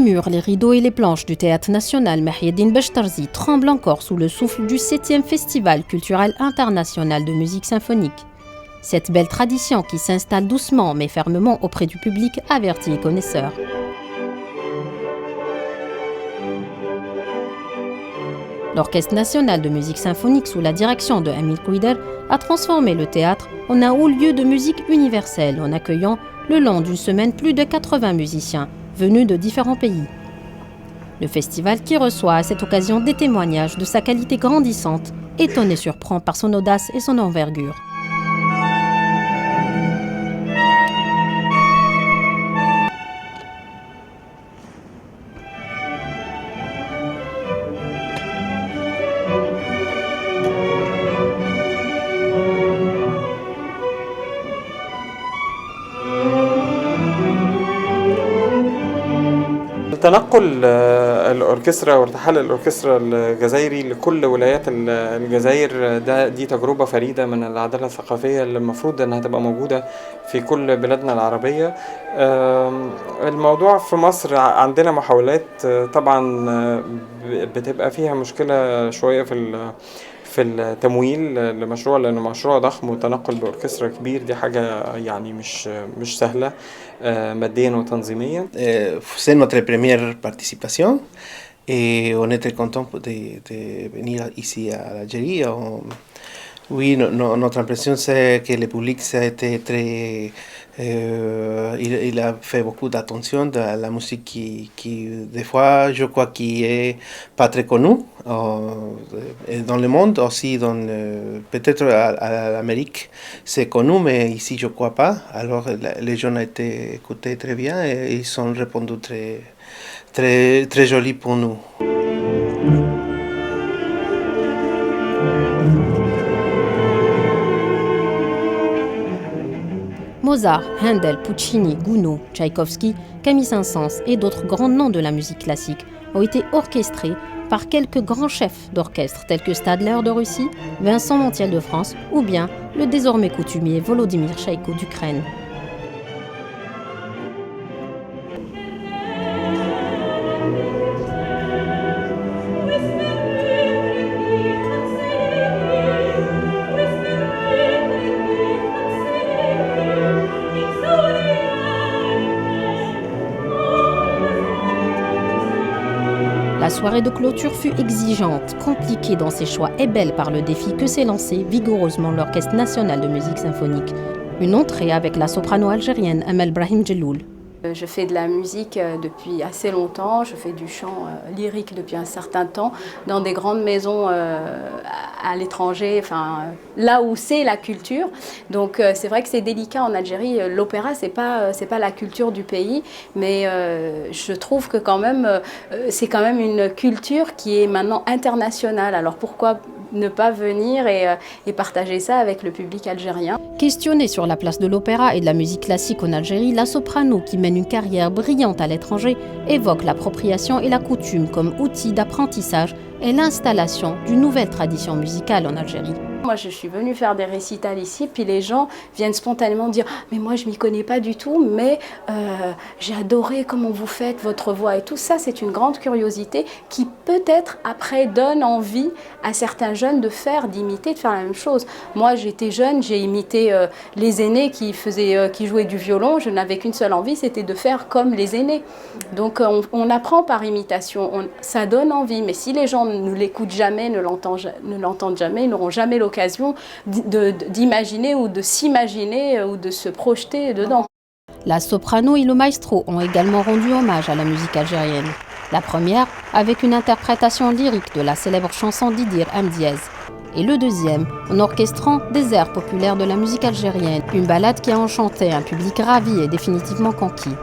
murs, les rideaux et les planches du Théâtre national Mahieddine Bechtarzi tremblent encore sous le souffle du 7e Festival culturel international de musique symphonique. Cette belle tradition qui s'installe doucement mais fermement auprès du public averti et connaisseur. L'Orchestre national de musique symphonique sous la direction de Emile Kouider a transformé le théâtre en un haut lieu de musique universelle en accueillant le long d'une semaine plus de 80 musiciens venus de différents pays. Le festival qui reçoit à cette occasion des témoignages de sa qualité grandissante étonne et surprend par son audace et son envergure. تنقل الأوركسترا وارتحال الأوركسترا الجزائري لكل ولايات الجزائر دي تجربة فريدة من العدالة الثقافية اللي المفروض انها تبقى موجودة في كل بلادنا العربية. الموضوع في مصر عندنا محاولات طبعا بتبقى فيها مشكلة شوية في التمويل لمشروع لأنه مشروع ضخم وتنقل بأوركسترا كبير دي حاجة يعني مش سهلة ماديا وتنظيميا. C'est notre première participation et on est très content de venir ici à l'Algérie. Oui, notre impression c'est que le public ça a été très il a fait beaucoup d'attention à la musique qui des fois je crois qui est pas très connue dans le monde aussi peut-être à l'Amérique c'est connu mais ici je crois pas. Alors les gens ont été écoutés très bien et ils ont répondu très joli pour nous. Mozart, Handel, Puccini, Gounod, Tchaïkovski, Camille Saint-Saëns et d'autres grands noms de la musique classique ont été orchestrés par quelques grands chefs d'orchestre tels que Stadler de Russie, Vincent Montiel de France ou bien le désormais coutumier Volodymyr Chaïko d'Ukraine. La soirée de clôture fut exigeante, compliquée dans ses choix et belle par le défi que s'est lancé vigoureusement l'Orchestre national de musique symphonique. Une entrée avec la soprano algérienne Amel Brahim Djelloul. Je fais de la musique depuis assez longtemps, je fais du chant lyrique depuis un certain temps, dans des grandes maisons à l'étranger, enfin, là où c'est la culture. Donc c'est vrai que c'est délicat en Algérie, l'opéra c'est pas la culture du pays, mais je trouve que quand même, c'est quand même une culture qui est maintenant internationale. Alors pourquoi ne pas venir et partager ça avec le public algérien. Questionnée sur la place de l'opéra et de la musique classique en Algérie, la soprano, qui mène une carrière brillante à l'étranger, évoque l'appropriation et la coutume comme outil d'apprentissage et l'installation d'une nouvelle tradition musicale en Algérie. Moi, je suis venue faire des récitals ici, puis les gens viennent spontanément dire « mais moi, je m'y connais pas du tout, mais j'ai adoré comment vous faites votre voix » et tout ça, c'est une grande curiosité qui peut-être après donne envie à certains jeunes de d'imiter, de faire la même chose. Moi, j'étais jeune, j'ai imité les aînés qui jouaient du violon, je n'avais qu'une seule envie, c'était de faire comme les aînés. Donc, on apprend par imitation, ça donne envie, mais si les gens ne l'écoutent jamais, ne l'entendent jamais, ils n'auront jamais l'occasion d'imaginer ou de s'imaginer ou de se projeter dedans. La soprano et le maestro ont également rendu hommage à la musique algérienne. La première avec une interprétation lyrique de la célèbre chanson d'Idir Amdiez. Et le deuxième en orchestrant des airs populaires de la musique algérienne, une ballade qui a enchanté un public ravi et définitivement conquis.